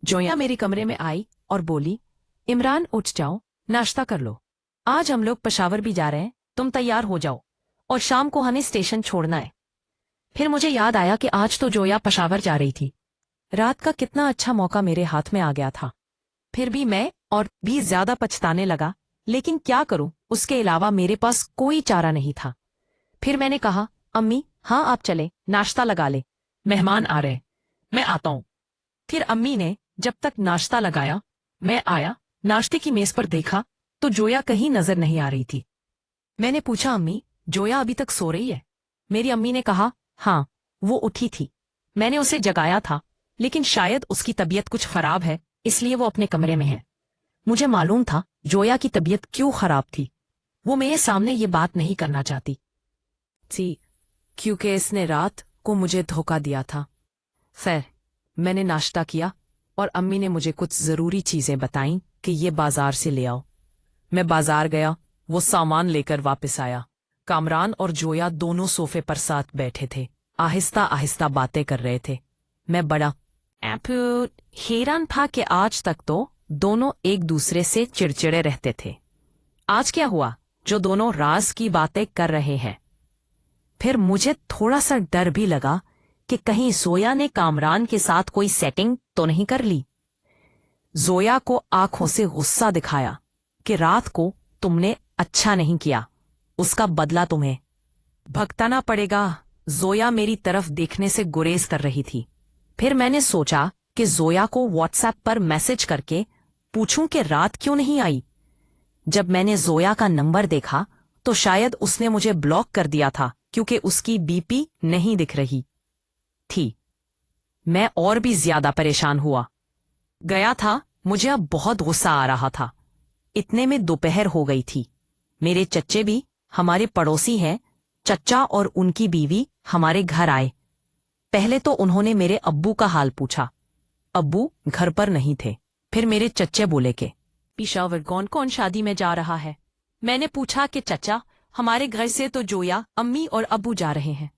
जोया मेरे कमरे में आई और बोली, इमरान उठ जाओ, नाश्ता कर लो। आज हम लोग पेशावर भी जा रहे हैं, तुम तैयार हो जाओ और शाम को हमें स्टेशन छोड़ना है। फिर मुझे याद आया कि आज तो जोया पेशावर जा रही थी। रात का कितना अच्छा मौका मेरे हाथ में आ गया था। फिर भी मैं और भी ज्यादा पछताने लगा, लेकिन क्या करूं, उसके अलावा मेरे पास कोई चारा नहीं था। फिर मैंने कहा, अम्मी हाँ आप चले, नाश्ता लगा ले, मेहमान आ रहे, मैं आता हूं। फिर अम्मी ने जब तक नाश्ता लगाया, मैं आया, नाश्ते की मेज पर देखा तो जोया कहीं नजर नहीं आ रही थी। मैंने पूछा, अम्मी जोया अभी तक सो रही है? मेरी अम्मी ने कहा, हाँ वो उठी थी, मैंने उसे जगाया था, लेकिन शायद उसकी तबीयत कुछ खराब है, इसलिए वो अपने कमरे में है। मुझे मालूम था जोया की तबीयत क्यों खराब थी, वो मेरे सामने ये बात नहीं करना चाहती थी, क्योंकि इसने रात को मुझे धोखा दिया था। खैर, मैंने नाश्ता किया और अम्मी ने मुझे कुछ जरूरी चीजें बताईं कि ये बाजार से ले आओ। मैं बाजार गया, वो सामान लेकर वापस आया। कामरान और जोया दोनों सोफे पर साथ बैठे थे, आहिस्ता आहिस्ता बातें कर रहे थे। मैं बड़ा हैरान था कि आज तक तो दोनों एक दूसरे से चिड़चिड़े रहते थे। आज क्या हुआ जो दोनों राज की बातें कर रहे हैं? फिर मुझे थोड़ा सा डर भी लगा कि कहीं जोया ने कामरान के साथ कोई सेटिंग तो नहीं कर ली। जोया को आंखों से गुस्सा दिखाया कि रात को तुमने अच्छा नहीं किया, उसका बदला तुम्हें भुगतना पड़ेगा। जोया मेरी तरफ देखने से गुरेज कर रही थी। फिर मैंने सोचा कि जोया को व्हाट्सएप पर मैसेज करके पूछूं कि रात क्यों नहीं आई। जब मैंने जोया का नंबर देखा तो शायद उसने मुझे ब्लॉक कर दिया था, क्योंकि उसकी बीपी नहीं दिख रही थी। मैं और भी ज्यादा परेशान हुआ गया था, मुझे अब बहुत गुस्सा आ रहा था। इतने में दोपहर हो गई थी। मेरे चच्चे भी, हमारे पड़ोसी हैं, चच्चा और उनकी बीवी हमारे घर आए। पहले तो उन्होंने मेरे अब्बू का हाल पूछा। अब्बू घर पर नहीं थे। फिर मेरे चच्चे बोले कि पेशावर कौन कौन शादी में जा रहा है। मैंने पूछा कि चचा, हमारे घर से तो जोया, अम्मी और अब्बू जा रहे हैं।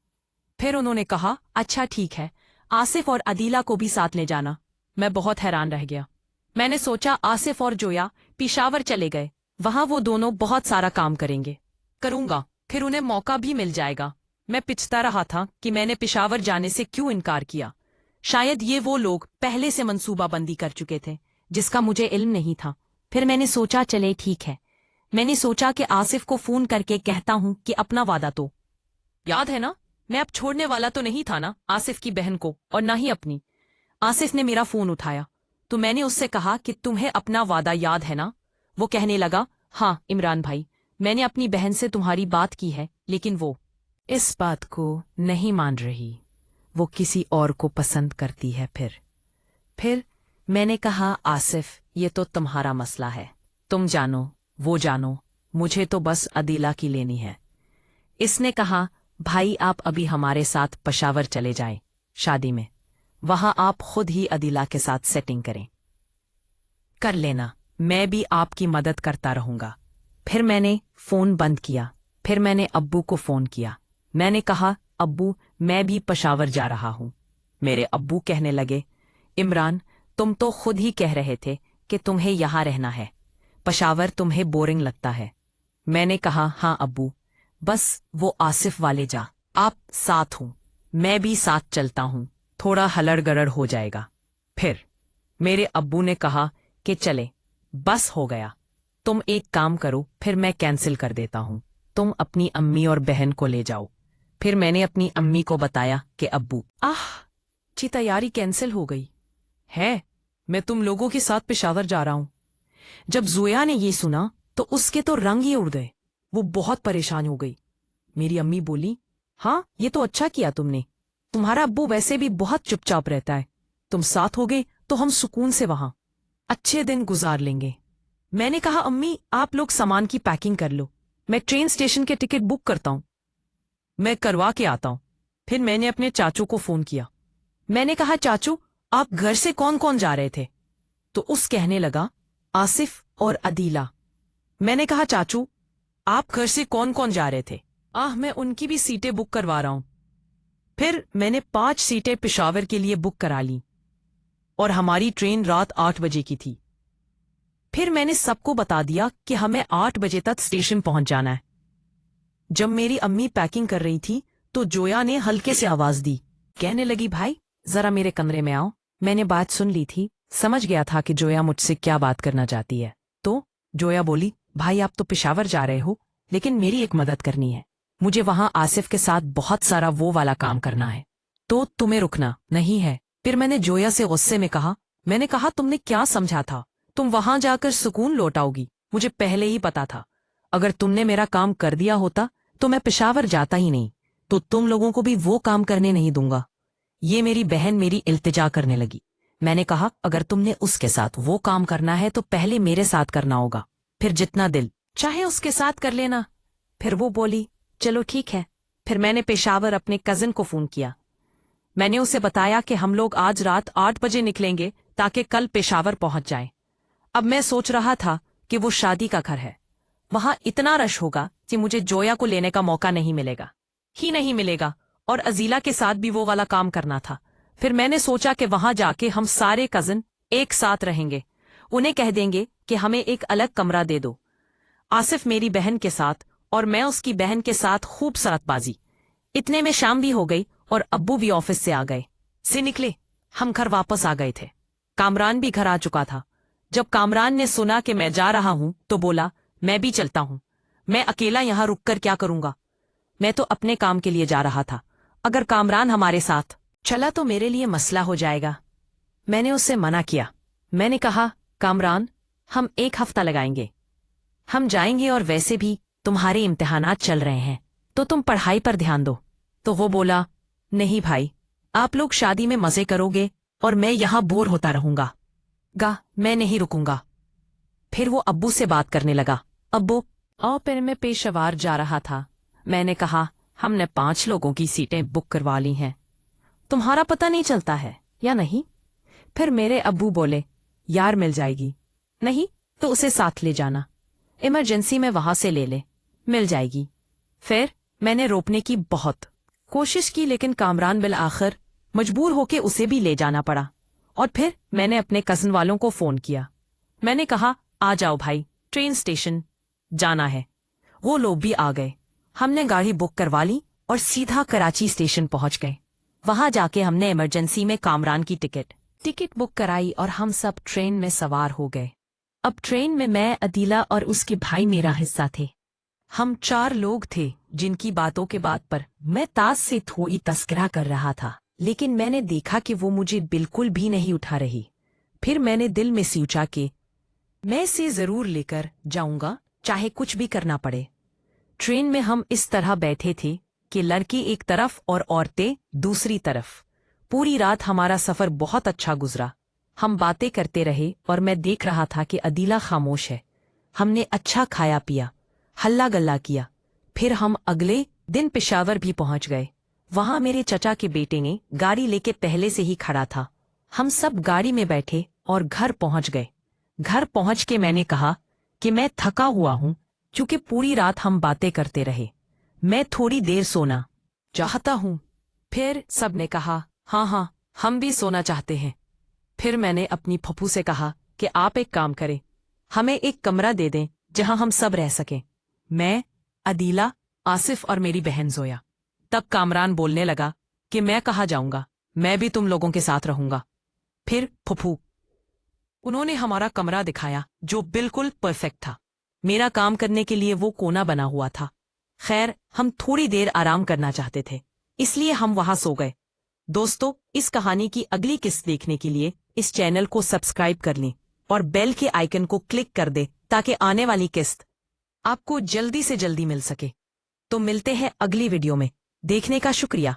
फिर उन्होंने कहा, अच्छा ठीक है, आसिफ और अदीला को भी साथ ले जाना। मैं बहुत हैरान रह गया। मैंने सोचा आसिफ और जोया पेशावर चले गए, वहां वो दोनों बहुत सारा काम करूंगा, फिर उन्हें मौका भी मिल जाएगा। मैं पिछता रहा था कि मैंने पेशावर जाने से क्यों इनकार किया। शायद ये वो लोग पहले से मंसूबाबंदी कर चुके थे, जिसका मुझे इल्म नहीं था। फिर मैंने सोचा चले ठीक है, मैंने सोचा कि आसिफ को फोन करके कहता हूं कि अपना वादा तो याद है ना, मैं अब छोड़ने वाला तो नहीं था ना आसिफ की बहन को, और ना ही अपनी। आसिफ ने मेरा फोन उठाया तो मैंने उससे कहा कि तुम्हें अपना वादा याद है ना। वो कहने लगा, हाँ इमरान भाई, मैंने अपनी बहन से तुम्हारी बात की है, लेकिन वो इस बात को नहीं मान रही, वो किसी और को पसंद करती है। फिर मैंने कहा, आसिफ ये तो तुम्हारा मसला है, तुम जानो वो जानो, मुझे तो बस अदीला की लेनी है। इसने कहा, भाई आप अभी हमारे साथ पेशावर चले जाएं शादी में, वहां आप खुद ही अदीला के साथ सेटिंग कर लेना, मैं भी आपकी मदद करता रहूंगा। फिर मैंने फोन बंद किया। फिर मैंने अब्बू को फोन किया। मैंने कहा, अब्बू मैं भी पेशावर जा रहा हूं। मेरे अब्बू कहने लगे, इमरान तुम तो खुद ही कह रहे थे कि तुम्हें यहां रहना है, पेशावर तुम्हें बोरिंग लगता है। मैंने कहा, हाँ अब्बू, बस वो आसिफ वाले जा, आप साथ हूं, मैं भी साथ चलता हूं, थोड़ा हलड़ गड़ड़ हो जाएगा। फिर मेरे अब्बू ने कहा कि चले, बस हो गया, तुम एक काम करो, फिर मैं कैंसिल कर देता हूं, तुम अपनी अम्मी और बहन को ले जाओ। फिर मैंने अपनी अम्मी को बताया कि अब्बू जी तैयारी कैंसिल हो गई है, मैं तुम लोगों के साथ पेशावर जा रहा हूं। जब जोया ने ये सुना तो उसके तो रंग ही उड़ गए, वो बहुत परेशान हो गई। मेरी अम्मी बोली, हाँ ये तो अच्छा किया तुमने, तुम्हारा अब्बू वैसे भी बहुत चुपचाप रहता है, तुम साथ हो गए तो हम सुकून से वहां अच्छे दिन गुजार लेंगे। मैंने कहा, अम्मी आप लोग सामान की पैकिंग कर लो, मैं ट्रेन स्टेशन के टिकट बुक करता हूं, मैं करवा के आता हूं। फिर मैंने अपने चाचू को फोन किया। मैंने कहा, चाचू आप घर से कौन कौन जा रहे थे? तो उस कहने लगा, आसिफ और अदीला। मैंने कहा, चाचू आप घर से कौन कौन जा रहे थे? मैं उनकी भी सीटें बुक करवा रहा हूं। फिर मैंने 5 सीटें पेशावर के लिए बुक करा ली और हमारी ट्रेन रात 8 बजे की थी। फिर मैंने सबको बता दिया कि हमें 8 बजे तक स्टेशन पहुंच जाना है। जब मेरी अम्मी पैकिंग कर रही थी तो जोया ने हल्के से आवाज दी, कहने लगी, भाई जरा मेरे कमरे में आओ। मैंने बात सुन ली थी, समझ गया था कि जोया मुझसे क्या बात करना चाहती है। तो जोया बोली, भाई आप तो पेशावर जा रहे हो, लेकिन मेरी एक मदद करनी है। मुझे वहां आसिफ के साथ बहुत सारा वो वाला काम करना है, तो तुम्हें रुकना नहीं है। फिर मैंने जोया से गुस्से में कहा, मैंने कहा तुमने क्या समझा था? तुम वहां जाकर सुकून लौटाओगी? मुझे पहले ही पता था, अगर तुमने मेरा काम कर दिया होता तो मैं पेशावर जाता ही नहीं। तो तुम लोगों को भी वो काम करने नहीं दूंगा। ये मेरी बहन मेरी इल्तिजा करने लगी। मैंने कहा, अगर तुमने उसके साथ वो काम करना है तो पहले मेरे साथ करना होगा, फिर जितना दिल चाहे उसके साथ कर लेना। फिर वो बोली, चलो ठीक है। फिर मैंने पेशावर अपने कजिन को फोन किया। मैंने उसे बताया कि हम लोग आज रात 8 बजे निकलेंगे ताकि कल पेशावर पहुंच जाए। अब मैं सोच रहा था कि वो शादी का घर है, वहां इतना रश होगा कि मुझे जोया को लेने का मौका नहीं मिलेगा, और अजीला के साथ भी वो वाला काम करना था। फिर मैंने सोचा कि वहां जाके हम सारे कजिन एक साथ रहेंगे, उन्हें कह देंगे कि हमें एक अलग कमरा दे दो। आसिफ मेरी बहन के साथ और मैं उसकी बहन के साथ खूब सरातबाजी। इतने में शाम भी हो गई और अब्बू भी ऑफिस से निकले। हम घर वापस आ गए थे। कामरान भी घर आ चुका था। जब कामरान ने सुना कि मैं जा रहा हूं तो बोला, मैं भी चलता हूं, मैं अकेला यहां रुककर क्या करूंगा? मैं तो अपने काम के लिए जा रहा था, अगर कामरान हमारे साथ चला तो मेरे लिए मसला हो जाएगा। मैंने उससे मना किया। मैंने कहा, कामरान हम 1 हफ्ता लगाएंगे, हम जाएंगे और वैसे भी तुम्हारे इम्तिहानात चल रहे हैं तो तुम पढ़ाई पर ध्यान दो। तो वो बोला, नहीं भाई, आप लोग शादी में मजे करोगे और मैं यहां बोर होता रहूंगा, मैं नहीं रुकूंगा। फिर वो अब्बू से बात करने लगा, अब्बू और फिर मैं पेशावर जा रहा था। मैंने कहा, हमने 5 लोगों की सीटें बुक करवा ली हैं, तुम्हारा पता नहीं चलता है या नहीं? फिर मेरे अब्बू बोले, यार मिल जाएगी, नहीं तो उसे साथ ले जाना, इमरजेंसी में वहां से ले ले, मिल जाएगी। फिर मैंने रोकने की बहुत कोशिश की, लेकिन कामरान बिल आखिर मजबूर होके उसे भी ले जाना पड़ा। और फिर मैंने अपने कजिन वालों को फोन किया। मैंने कहा, आ जाओ भाई, ट्रेन स्टेशन जाना है। वो लोग भी आ गए। हमने गाड़ी बुक करवा ली और सीधा कराची स्टेशन पहुंच गए। वहां जाके हमने इमरजेंसी में कामरान की टिकट बुक कराई और हम सब ट्रेन में सवार हो गए। अब ट्रेन में मैं, अदीला और उसके भाई मेरा हिस्सा थे। हम 4 लोग थे जिनकी बातों के बात पर मैं ताज से थोड़ी तस्करा कर रहा था, लेकिन मैंने देखा कि वो मुझे बिल्कुल भी नहीं उठा रही। फिर मैंने दिल में सोचा कि मैं इसे जरूर लेकर जाऊंगा, चाहे कुछ भी करना पड़े। ट्रेन में हम इस तरह बैठे थे कि लड़के एक तरफ और औरतें दूसरी तरफ। पूरी रात हमारा सफर बहुत अच्छा गुजरा। हम बातें करते रहे और मैं देख रहा था कि अदीला खामोश है। हमने अच्छा खाया पिया, हल्ला गल्ला किया। फिर हम अगले दिन पेशावर भी पहुंच गए। वहां मेरे चचा के बेटे ने गाड़ी लेके पहले से ही खड़ा था। हम सब गाड़ी में बैठे और घर पहुंच गए। घर पहुंच के मैंने कहा कि मैं थका हुआ हूं, क्योंकि पूरी रात हम बातें करते रहे। मैं थोड़ी देर सोना चाहता हूं। फिर सब ने कहा, हाँ, हम भी सोना चाहते हैं। फिर मैंने अपनी फप्पू से कहा कि आप एक काम करें, हमें एक कमरा दे दें जहां हम सब रह सकें, मैं, अदीला, आसिफ और मेरी बहन जोया। तब कामरान बोलने लगा कि मैं कहाँ जाऊंगा, मैं भी तुम लोगों के साथ रहूंगा। फिर फप्पू उन्होंने हमारा कमरा दिखाया जो बिल्कुल परफेक्ट था। मेरा काम करने के लिए वो कोना बना हुआ था। खैर, हम थोड़ी देर आराम करना चाहते थे, इसलिए हम वहां सो गए। दोस्तों, इस कहानी की अगली किस्त देखने के लिए इस चैनल को सब्सक्राइब कर लें और बेल के आइकन को क्लिक कर दें ताकि आने वाली किस्त आपको जल्दी से जल्दी मिल सके। तो मिलते हैं अगली वीडियो में। देखने का शुक्रिया।